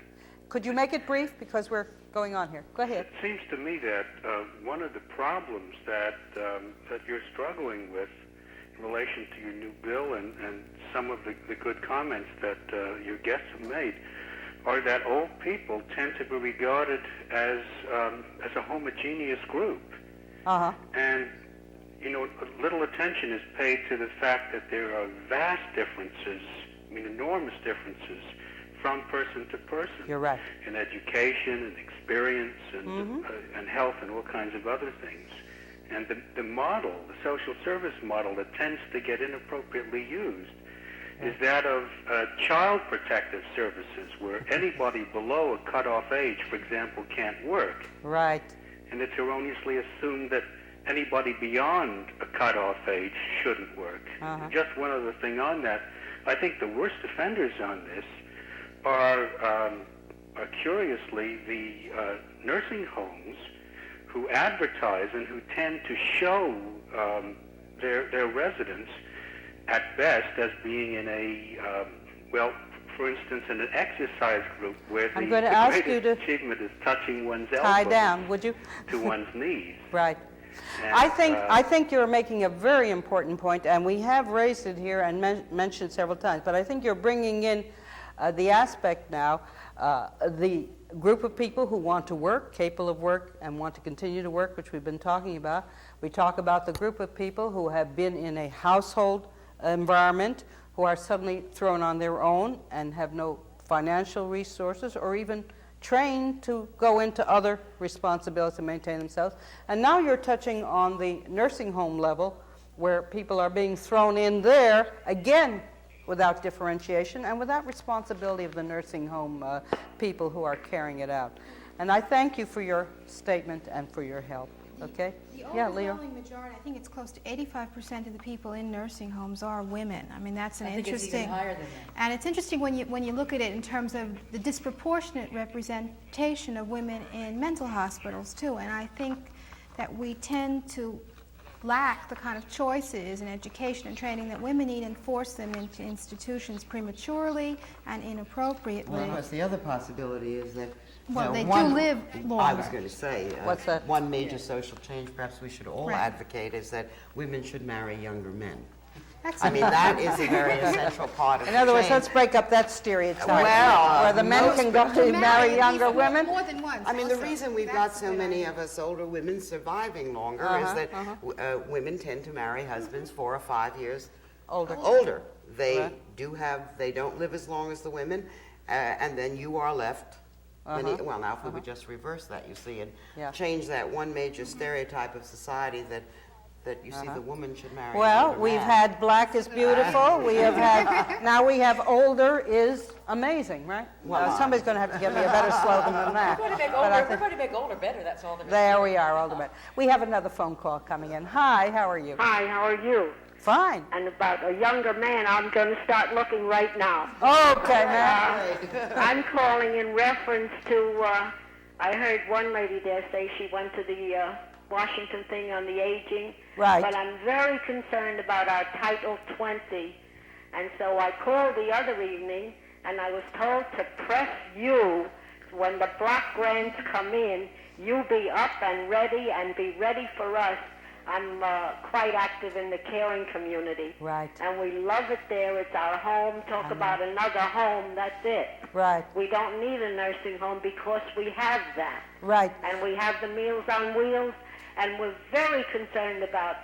Could you make it brief, because we're going on here? Go ahead. It seems to me that one of the problems that you're struggling with in relation to your new bill and some of the good comments that your guests have made are that old people tend to be regarded as a homogeneous group. And, little attention is paid to the fact that there are vast differences, enormous differences from person to person. You're right. In education and experience and health and all kinds of other things. And the model, the social service model that tends to get inappropriately used is that of child protective services, where anybody below a cutoff age, for example, can't work. Right. And it's erroneously assumed that anybody beyond a cutoff age shouldn't work. Just one other thing on that. I think the worst offenders on this are curiously the nursing homes who advertise and who tend to show their residents at best as being in a, for instance, in an exercise group where the greatest achievement is touching one's elbows tie down, would you? to one's knees. Right. And, I think you're making a very important point, and we have raised it here and mentioned several times, but I think you're bringing in the aspect now, the group of people who want to work, capable of work, and want to continue to work, which we've been talking about. We talk about the group of people who have been in a household environment, who are suddenly thrown on their own and have no financial resources or even trained to go into other responsibilities to maintain themselves. And now you're touching on the nursing home level, where people are being thrown in there, again, without differentiation and without responsibility of the nursing home people who are carrying it out. And I thank you for your statement and for your help. Okay? The Yeah, Leo. overwhelming majority, I think it's close to 85% of the people in nursing homes are women. I mean, that's an I think it's interesting. even higher than that. And it's interesting when you look at it in terms of the disproportionate representation of women in mental hospitals too. And I think that we tend to lack the kind of choices and education and training that women need and force them into institutions prematurely and inappropriately. Well, of course, the other possibility is that Well, they do one, live I longer. was going to say, What's that? one major social change perhaps we should all Right. advocate is that women should marry younger men. That's I mean, that is a very essential part of In the other words, change. let's break up that stereotype. Well, where the men most can go to marry younger women. More than once. I mean, the also. reason we've That's got so a good many idea. of us older women surviving longer is that women tend to marry husbands 4 or 5 years older. They Right. they don't live as long as the women, and then you are left. Well, now if we would just reverse that, you see, and Yeah. change that one major stereotype of society that you see the woman should marry. Well, another we've man. had black is beautiful. We have had, now we have older is amazing, right? Well, Somebody's going to have to give me a better slogan than that. We're going to make But I older, think- we're going to make older better, that's all there is. There we are, older men. We have another phone call coming in. Hi, how are you? Hi, how are you? Fine. And about a younger man, I'm going to start looking right now. Okay, man. I'm calling in reference to, I heard one lady there say she went to the Washington thing on the aging. Right. But I'm very concerned about our Title 20. And so I called the other evening, and I was told to press you when the block grants come in. You be up and be ready for us. I'm quite active in the caring community. Right. And we love it there. It's our home. Talk about another home. That's it. Right. We don't need a nursing home because we have that. Right. And we have the Meals on Wheels. And we're very concerned about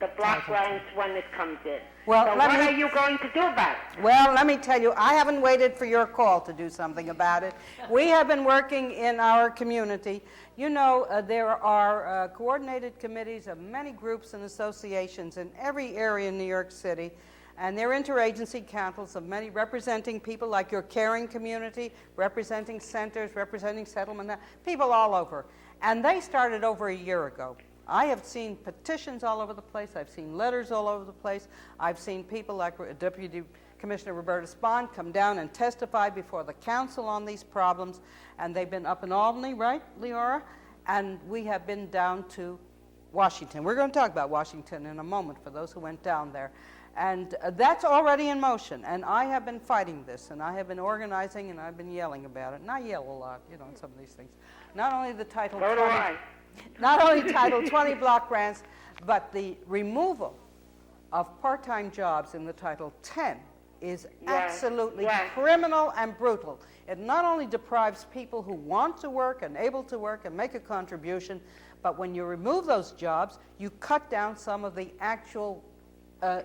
the block grants when it comes in. Well, so let what me- are you going to do about it? Well, let me tell you, I haven't waited for your call to do something about it. We have been working in our community. You know, there are coordinated committees of many groups and associations in every area in New York City, and they're interagency councils of many representing people like your caring community, representing centers, representing settlement, people all over. And they started over a year ago. I have seen petitions all over the place. I've seen letters all over the place. I've seen people like Deputy Commissioner Roberta Spohn come down and testify before the council on these problems. And they've been up in Albany, right, Leora? And we have been down to Washington. We're going to talk about Washington in a moment for those who went down there. And that's already in motion. And I have been fighting this, and I have been organizing, and I've been yelling about it. And I yell a lot, you know, in some of these things. Not only the Title 20, not only Title 20 block grants, but the removal of part-time jobs in the Title 10 is absolutely criminal and brutal. It not only deprives people who want to work and able to work and make a contribution, but when you remove those jobs, you cut down some of the actual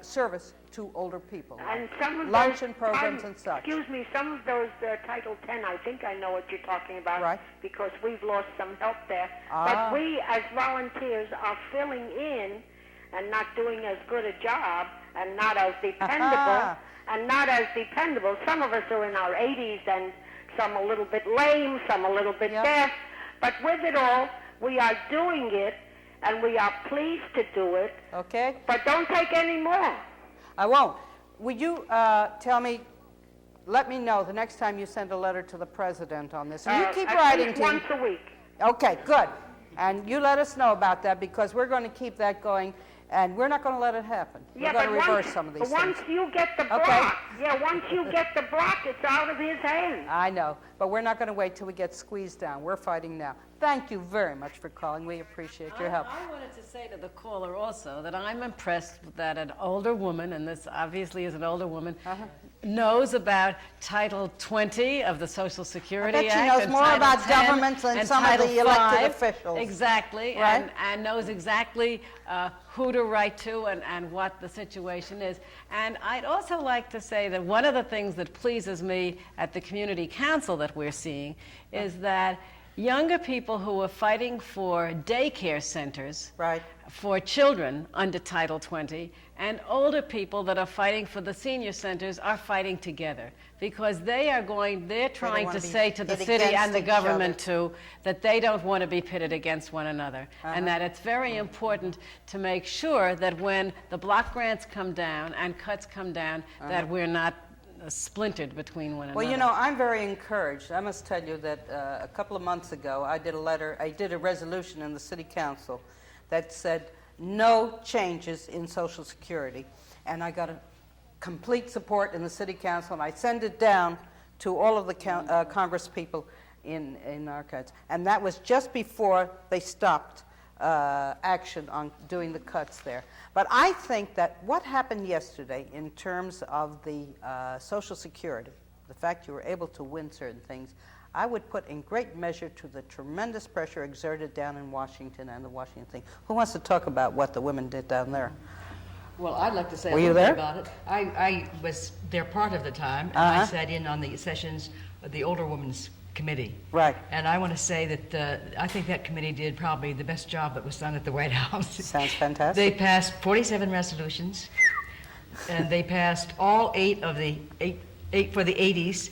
service to older people. And some of luncheon programs and such. Excuse me, some of those Title 10, I think I know what you're talking about. Right. Because we've lost some help there. Ah. But we, as volunteers, are filling in and not doing as good a job and not as dependable. Aha. And not as dependable. Some of us are in our 80s and some a little bit lame, some a little bit deaf. But with it all, we are doing it, and we are pleased to do it. Okay. But don't take any more. I won't. Would you tell me, let me know the next time you send a letter to the president on this. And you keep at writing least to once a week. Okay, good. And you let us know about that because we're going to keep that going, and we're not going to let it happen. Yeah, we're going to but reverse some of these once things. you get the block, once you get the block, it's out of his hands. I know, but we're not going to wait till we get squeezed down. We're fighting now. Thank you very much for calling. We appreciate your help. I wanted to say to the caller also that I'm impressed that an older woman, and this obviously is an older woman, knows about Title 20 of the Social Security I bet Act. she knows and more Title about 10 governments than and some of Title the elected 5. officials. Exactly, Right? and knows exactly who to write to and what the situation is. And I'd also like to say that one of the things that pleases me at the community council that we're seeing is that younger people who are fighting for daycare centers for children under Title 20 and older people that are fighting for the senior centers are fighting together, because they're trying to say to the city and the government too that they don't want to be pitted against one another, and that it's very important to make sure that when the block grants come down and cuts come down, that we're not splintered between one another. Well, you know, I'm very encouraged. I must tell you that a couple of months ago, I did a resolution in the city council that said no changes in Social Security, and I got a complete support in the city council, and I sent it down to all of the Congress people in Archives, and that was just before they stopped action on doing the cuts there. But I think that what happened yesterday in terms of the Social Security, the fact you were able to win certain things, I would put in great measure to the tremendous pressure exerted down in Washington and the Washington thing. Who wants to talk about what the women did down there? Well, I'd like to say Were a you little there? bit about it. I was there part of the time, and I sat in on the sessions of the Older Women's Committee. Right. And I want to say that I think that committee did probably the best job that was done at the White House. Sounds fantastic. They passed 47 resolutions, and they passed all 8 of the 8 for the 80s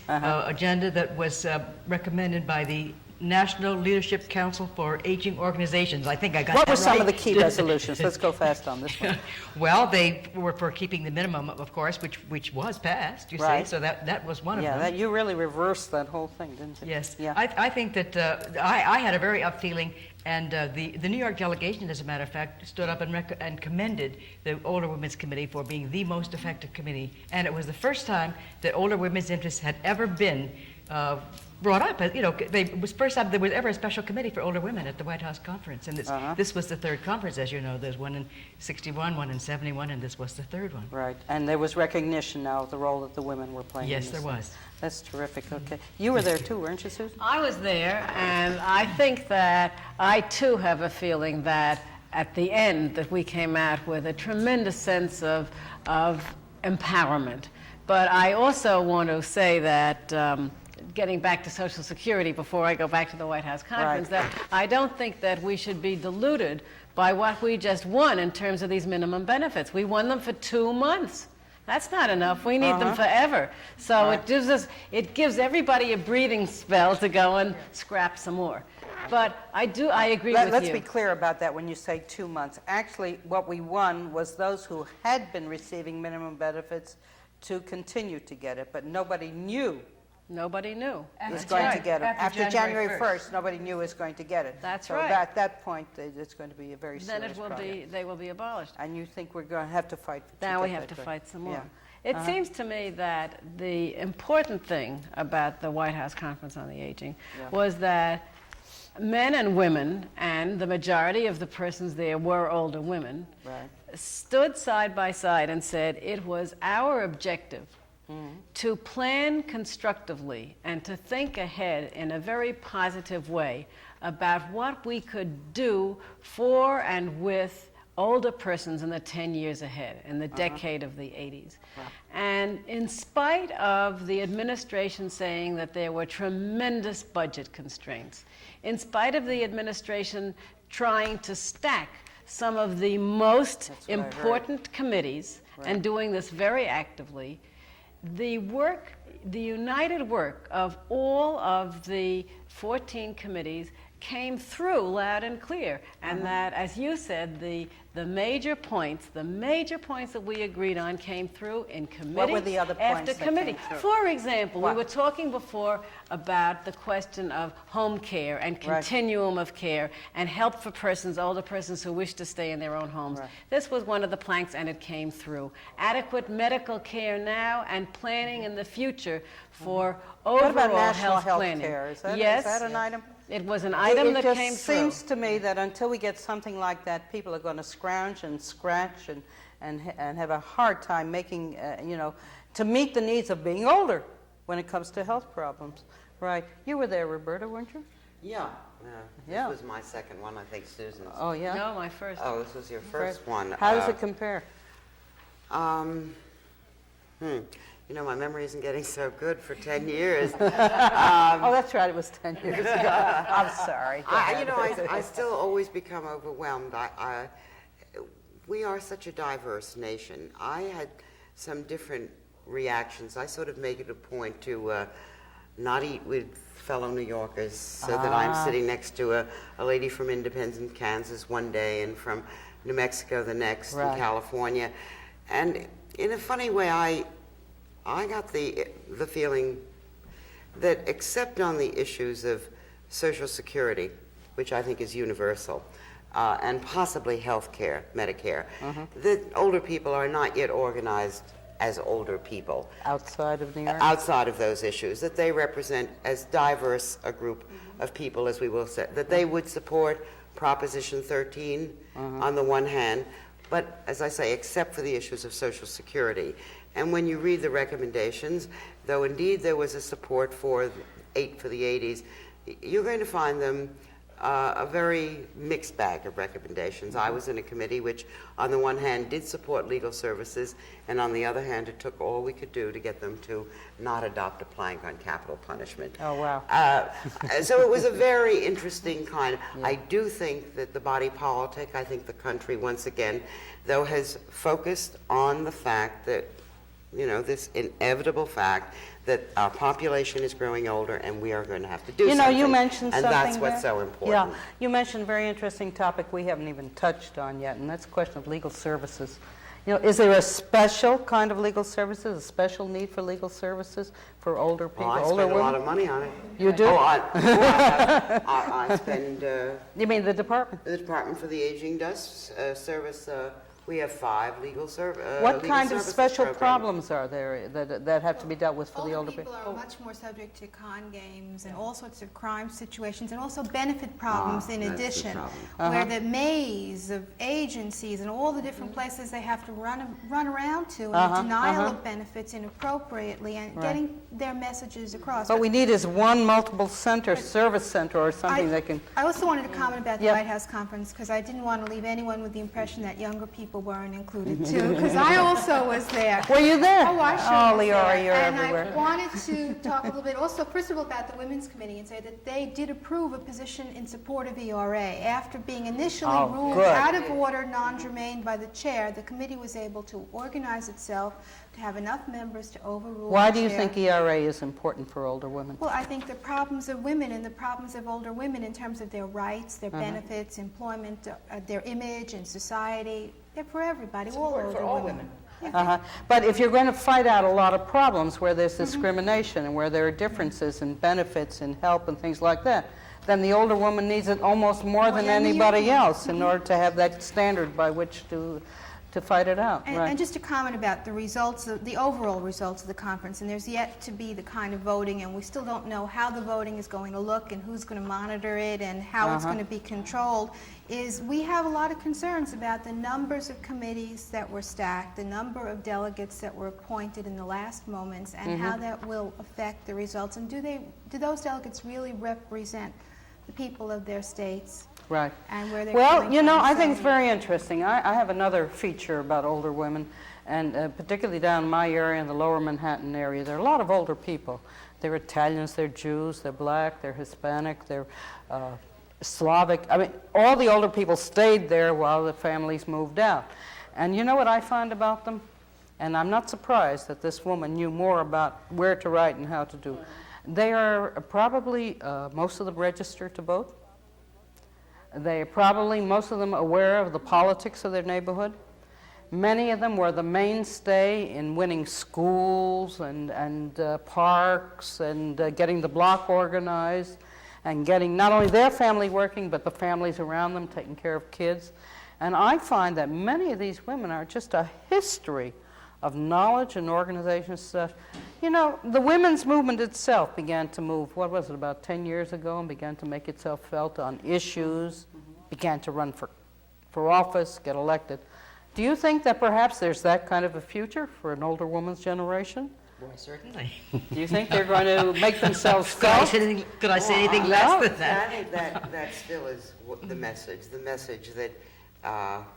agenda that was recommended by the National Leadership Council for Aging Organizations. I think I got that right. What were some of the key resolutions? Let's go fast on this one. Well, they were for keeping the minimum, of course, which was passed, you see, so that was one of them. Yeah, you really reversed that whole thing, didn't you? Yes. Yeah. I think that I had a very up feeling, and the New York delegation, as a matter of fact, stood up and commended the Older Women's Committee for being the most effective committee. And it was the first time that older women's interests had ever been brought up. You know, it was the first time there was ever a special committee for older women at the White House conference. And this was the third conference, as you know. There's one in 61, one in 71, and this was the third one. Right. And there was recognition now of the role that the women were playing. Yes, there was. That's terrific. Okay. You were there too, weren't you, Susan? I was there, and I think that I too have a feeling that at the end that we came out with a tremendous sense of empowerment. But I also want to say that getting back to Social Security before I go back to the White House conference, that I don't think that we should be deluded by what we just won in terms of these minimum benefits. We won them for 2 months. That's not enough. We need them forever. So it gives everybody a breathing spell to go and scrap some more. But I agree with you. Let's be clear about that when you say 2 months. Actually, what we won was those who had been receiving minimum benefits to continue to get it, but nobody knew. Nobody knew. Was going to get it. After January 1st, nobody knew was going to get it. That's so right. at that point, it's going to be a very serious Then they will be abolished. And you think we're going to have to fight? Now we have to fight some more. Yeah. It seems to me that the important thing about the White House Conference on the Aging was that men and women, and the majority of the persons there were older women, stood side by side and said it was our objective to plan constructively and to think ahead in a very positive way about what we could do for and with older persons in the 10 years ahead, in the decade of the 80s. And in spite of the administration saying that there were tremendous budget constraints, in spite of the administration trying to stack some of the most important committees and doing this very actively, the united work of all of the 14 committees came through loud and clear, and that, as you said, the major points that we agreed on came through in committee What were the other points after that committee. came through? For example, we were talking before about the question of home care and continuum of care and help for older persons who wish to stay in their own homes. This was one of the planks, and it came through. Adequate medical care now and planning in the future for overall What about national health planning. care? Is that an item? It was an item that came through. It just seems to me that until we get something like that, people are going to scrounge and scratch and have a hard time making, to meet the needs of being older when it comes to health problems. Right. You were there, Roberta, weren't you? Yeah. Yeah. This was my second one, I think Susan's. Oh, yeah? No, my first. Oh, this was your first one. How does it compare? My memory isn't getting so good for 10 years. Oh, that's right. It was 10 years ago. I'm sorry. I still always become overwhelmed. We are such a diverse nation. I had some different reactions. I sort of make it a point to not eat with fellow New Yorkers so that I'm sitting next to a lady from Independence, Kansas one day and from New Mexico the next, Right. and California. And in a funny way, I got the feeling that except on the issues of Social Security, which I think is universal, and possibly health care, Medicare, that older people are not yet organized as older people. Outside of New York? Outside of those issues, that they represent as diverse a group of people as we will say, that they would support Proposition 13 on the one hand, but as I say, except for the issues of Social Security. And when you read the recommendations, though indeed there was a support for the 80s, you're going to find them a very mixed bag of recommendations. I was in a committee which, on the one hand, did support legal services, and on the other hand, it took all we could do to get them to not adopt a plank on capital punishment. Oh, wow. So it was a very interesting kind of, I do think that the body politic, I think the country, once again, though, has focused on the fact that, this inevitable fact that our population is growing older and we are going to have to do something. You mentioned something and that's there. what's so important. Yeah, you mentioned a very interesting topic we haven't even touched on yet, and that's the question of legal services. Is there a special kind of legal services, a special need for legal services for older people, I older spend women? a lot of money on it. You do? I spend... You mean the department? The Department for the Aging does service... we have 5 legal services. What kind of special problems are there that have to be dealt with for the older people? People are much more subject to con games and all sorts of crime situations, and also benefit problems in addition, where the maze of agencies and all the different places they have to run around to, and the denial of benefits inappropriately, and getting their messages across. What we need is one multiple center, service center, or something that can... I also wanted to comment about the White House conference, because I didn't want to leave anyone with the impression that younger people weren't included too, because I also was there. Were you there? Oh, I sure was Leora, there. you're and everywhere. I wanted to talk a little bit also, first of all, about the Women's Committee and say that they did approve a position in support of ERA. After being initially ruled out of order, non-germane by the chair, the committee was able to organize itself to have enough members to overrule Why the do you chair. think ERA is important for older women? Well, I think the problems of women and the problems of older women in terms of their rights, their benefits, employment, their image in society, they're for everybody, all older women. But if you're going to fight out a lot of problems where there's discrimination and where there are differences in benefits and help and things like that, then the older woman needs it almost more than anybody else in order to have that standard by which to fight it out. And just to comment about the results, the overall results of the conference, and there's yet to be the kind of voting, and we still don't know how the voting is going to look and who's going to monitor it and how it's going to be controlled, is we have a lot of concerns about the numbers of committees that were stacked, the number of delegates that were appointed in the last moments, and how that will affect the results. And do those delegates really represent the people of their states? Right. And where they're well, coming from, I think it's very interesting. I have another feature about older women, and particularly down in my area, in the lower Manhattan area, there are a lot of older people. They're Italians, they're Jews, they're black, they're Hispanic, they're Slavic. I mean, all the older people stayed there while the families moved out. And you know what I find about them? And I'm not surprised that this woman knew more about where to write and how to do. They are probably, most of them registered to vote. They are probably, most of them, aware of the politics of their neighborhood. Many of them were the mainstay in winning schools and parks and getting the block organized and getting not only their family working, but the families around them, taking care of kids. And I find that many of these women are just a history of knowledge and organization stuff. The women's movement itself began to move, what was it, about 10 years ago, and began to make itself felt on issues, began to run for office, get elected. Do you think that perhaps there's that kind of a future for an older woman's generation? Boy, certainly. Do you think they're going to make themselves Could I felt? say anything less than that? I think that still is the message that,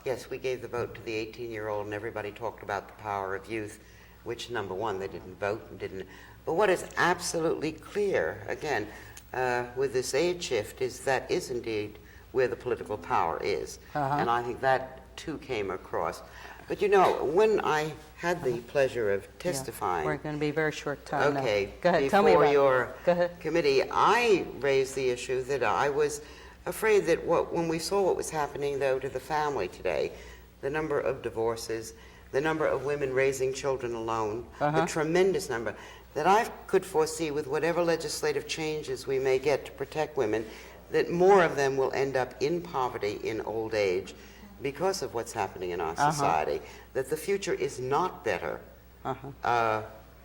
yes, we gave the vote to the 18-year-old and everybody talked about the power of youth, which, number one, they didn't vote and didn't. But what is absolutely clear, again, with this age shift is that is indeed where the political power is. And I think that, too, came across. But, you know, when I had the pleasure of testifying... We're going to be a very short time now. Okay. Go ahead, tell me about your Go ahead. committee, I raised the issue that I was afraid that when we saw what was happening, though, to the family today, the number of divorces, the number of women raising children alone, the tremendous number, that I could foresee with whatever legislative changes we may get to protect women, that more of them will end up in poverty in old age because of what's happening in our society, that the future is not better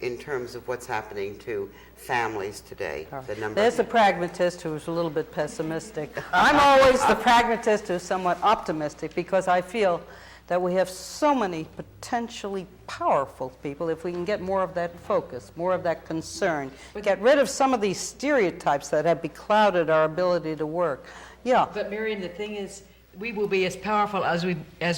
in terms of what's happening to families today. The number There's the pragmatist who's a little bit pessimistic. I'm always the pragmatist who's somewhat optimistic because I feel that we have so many potentially powerful people if we can get more of that focus, more of that concern, get rid of some of these stereotypes that have beclouded our ability to work. Yeah. But Miriam, the thing is, we will be as powerful as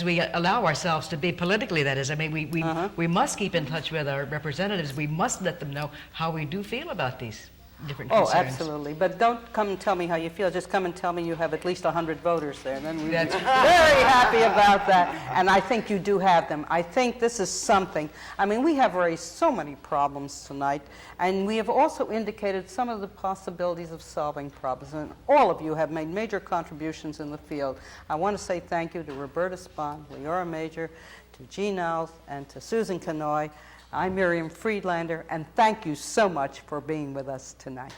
we allow ourselves to be politically, that is. I mean, we must keep in touch with our representatives. We must let them know how we do feel about these different concerns. Oh, absolutely. But don't come and tell me how you feel. Just come and tell me you have at least 100 voters there. Then we'll be very happy about that. And I think you do have them. I think this is something. I mean, we have raised so many problems tonight, and we have also indicated some of the possibilities of solving problems. And all of you have made major contributions in the field. I want to say thank you to Roberta Spohn, Leora Magier, to Jean Alves, and to Susan Kinoy. I'm Miriam Friedlander, and thank you so much for being with us tonight.